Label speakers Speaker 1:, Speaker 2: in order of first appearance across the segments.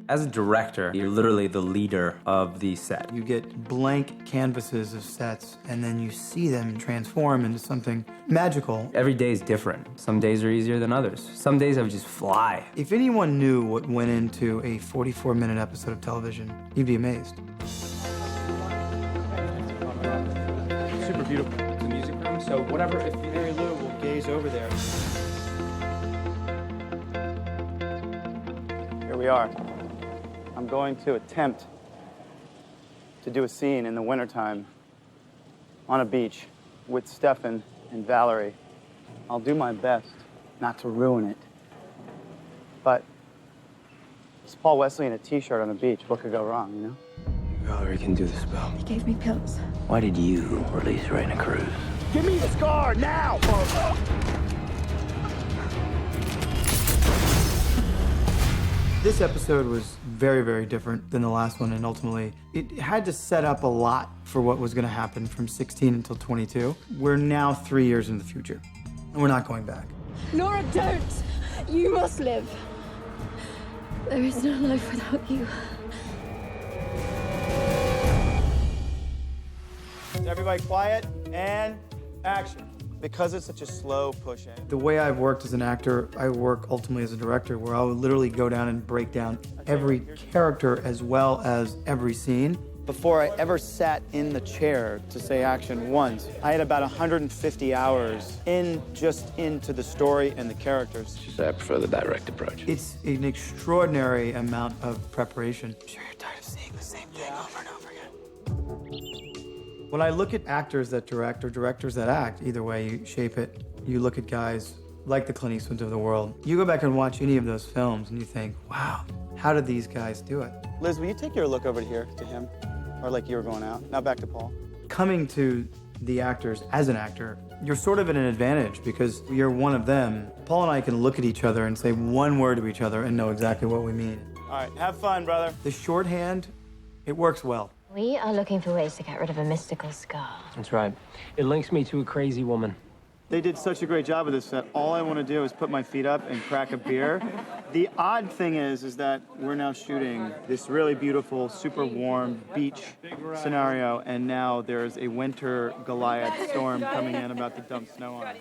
Speaker 1: As a director, you're literally the leader of the set.
Speaker 2: You get blank canvases of sets, and then you see them transform into something magical.
Speaker 1: Every day is different. Some days are easier than others. Some days I would just fly.
Speaker 2: If anyone knew what went into a 44-minute episode of television, you'd be amazed.
Speaker 3: Super beautiful. It's a music room, so whatever, if Mary Lou will gaze over there. Here we are. I'm going to attempt to do a scene in the wintertime on a beach with Stefan and Valerie. I'll do my best not to ruin it. But it's Paul Wesley in a t-shirt on the beach. What could go wrong, you know?
Speaker 1: Valerie can do the spell.
Speaker 4: He gave me pills.
Speaker 5: Why did you release Raina Cruz?
Speaker 3: Give me the scar now!
Speaker 2: This episode was very, very different than the last one, and ultimately, it had to set up a lot for what was gonna happen from 16 until 22. We're now 3 years in the future, and we're not going back.
Speaker 4: Nora, don't! You must live. There is no life without you.
Speaker 3: Everybody quiet, and action. Because it's such a slow push in.
Speaker 2: The way I've worked as an actor, I work ultimately as a director, where I would literally go down and break down every character as well as every scene. Before I ever sat in the chair to say action once, I had about 150 hours into the story and the characters.
Speaker 5: She said, I prefer the direct approach.
Speaker 2: It's an extraordinary amount of preparation. I'm sure you're tired of seeing the same thing over and over again. When I look at actors that direct or directors that act, either way you shape it, you look at guys like the Clint Eastwoods of the world. You go back and watch any of those films and you think, wow, how did these guys do it?
Speaker 3: Liz, will you take your look over to here, to him? Or like you were going out. Now back to Paul.
Speaker 2: Coming to the actors as an actor, you're sort of at an advantage because you're one of them. Paul and I can look at each other and say one word to each other and know exactly what we mean.
Speaker 3: All right, have fun, brother.
Speaker 2: The shorthand, it works well.
Speaker 6: We are looking for ways to get rid of a mystical scar.
Speaker 7: That's right. It links me to a crazy woman.
Speaker 3: They did such a great job with this set. All I want to do is put my feet up and crack a beer. The odd thing is that we're now shooting this really beautiful, super warm beach scenario, and now there's a winter Goliath storm coming in about to dump snow on us.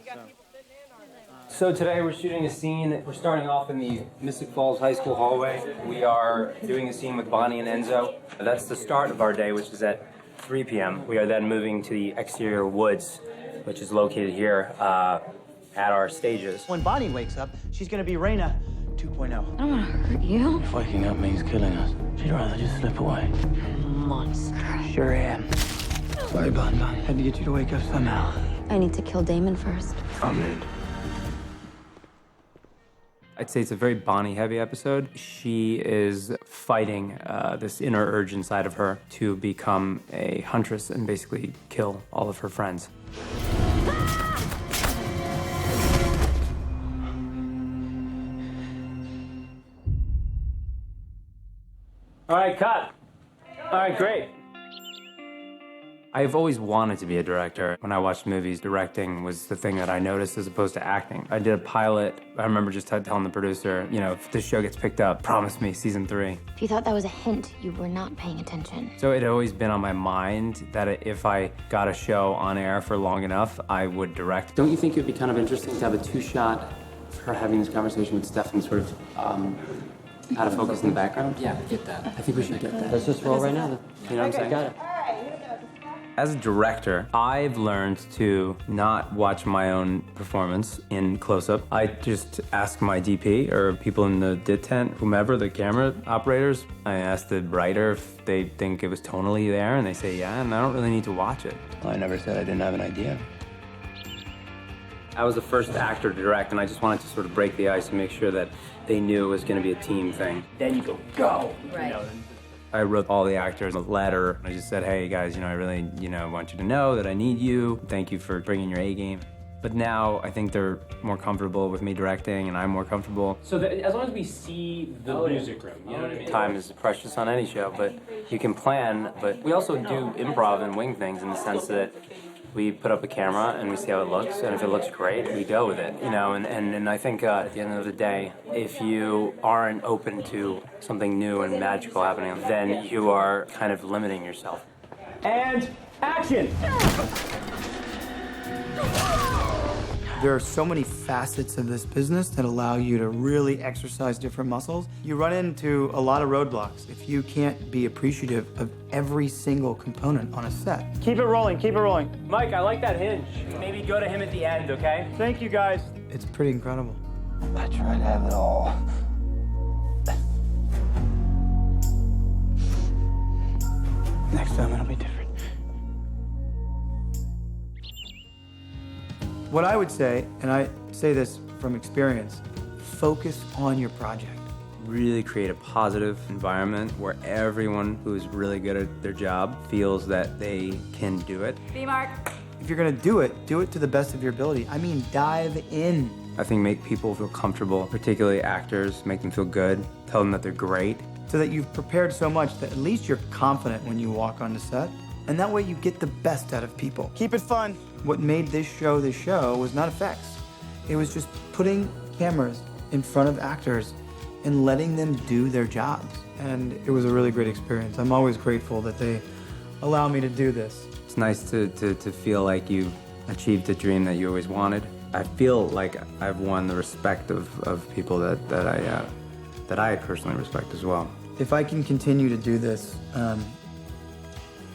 Speaker 1: So today we're shooting a scene. We're starting off in the Mystic Falls High School hallway. We are doing a scene with Bonnie and Enzo. That's the start of our day, which is at 3 p.m. We are then moving to the exterior woods, which is located here at our stages.
Speaker 3: When Bonnie wakes up, she's going to be Raina 2.0.
Speaker 4: I don't want to hurt you.
Speaker 5: If waking up means killing us, she'd rather just slip away.
Speaker 6: Monster.
Speaker 5: Sure am.
Speaker 2: Sorry, Bonnie. Had to get you to wake up somehow.
Speaker 4: I need to kill Damon first.
Speaker 5: I'm in.
Speaker 1: I'd say it's a very Bonnie-heavy episode. She is fighting this inner urge inside of her to become a huntress and basically kill all of her friends. All right, cut. All right, great. I've always wanted to be a director. When I watched movies, directing was the thing that I noticed as opposed to acting. I did a pilot. I remember just telling the producer, you know, if this show gets picked up, promise me season 3.
Speaker 6: If you thought that was a hint, you were not paying attention.
Speaker 1: So it had always been on my mind that if I got a show on air for long enough, I would direct. Don't you think it would be kind of interesting to have a 2-shot of her having this conversation with Stefan sort of out of focus in the background?
Speaker 7: Yeah, get that.
Speaker 1: I think we should get that.
Speaker 7: Let's just roll right now.
Speaker 1: You know what I'm saying?
Speaker 7: Got it.
Speaker 1: As a director, I've learned to not watch my own performance in close-up. I just ask my DP or people in the dit tent, whomever, the camera operators. I ask the writer if they think it was tonally there, and they say yeah, and I don't really need to watch it.
Speaker 5: Well, I never said I didn't have an idea.
Speaker 1: I was the first actor to direct, and I just wanted to sort of break the ice and make sure that they knew it was going to be a team thing.
Speaker 7: Then you go.
Speaker 6: Right.
Speaker 7: You know,
Speaker 1: I wrote all the actors a letter. I just said, hey guys, I really, want you to know that I need you. Thank you for bringing your A game. But now I think they're more comfortable with me directing, and I'm more comfortable.
Speaker 7: so as long as we see the music room, you know what I mean?
Speaker 1: Time is precious on any show, but you can plan. But we also do improv and wing things in the sense that We put up a camera and we see how it looks, and if it looks great, we go with it, you know, and I think at the end of the day, if you aren't open to something new and magical happening, then you are kind of limiting yourself.
Speaker 7: And action!
Speaker 2: There are so many facets of this business that allow you to really exercise different muscles. You run into a lot of roadblocks if you can't be appreciative of every single component on a set.
Speaker 3: Keep it rolling, keep it rolling.
Speaker 7: Mike, I like that hinge. Maybe go to him at the end, okay?
Speaker 3: Thank you, guys.
Speaker 2: It's pretty incredible.
Speaker 5: I try to have it all. Next time it'll be different.
Speaker 2: What I would say, and I say this from experience, focus on your project.
Speaker 1: Really create a positive environment where everyone who's really good at their job feels that they can do it.
Speaker 4: B-Mark.
Speaker 2: If you're gonna do it to the best of your ability. I mean, dive in.
Speaker 1: I think make people feel comfortable, particularly actors, make them feel good, tell them that they're great.
Speaker 2: So that you've prepared so much that at least you're confident when you walk on the set. And that way you get the best out of people.
Speaker 3: Keep it fun.
Speaker 2: What made this show was not effects. It was just putting cameras in front of actors and letting them do their jobs. And it was a really great experience. I'm always grateful that they allow me to do this.
Speaker 1: It's nice to feel like you achieved a dream that you always wanted. I feel like I've won the respect of people that I personally respect as well.
Speaker 2: If I can continue to do this,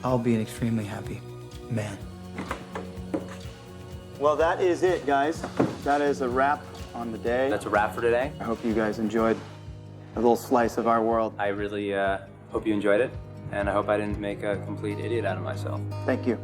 Speaker 2: I'll be an extremely happy man.
Speaker 3: Well, that is it, guys. That is a wrap on the day.
Speaker 1: That's a wrap for today.
Speaker 3: I hope you guys enjoyed a little slice of our world.
Speaker 1: I really hope you enjoyed it, and I hope I didn't make a complete idiot out of myself.
Speaker 3: Thank you.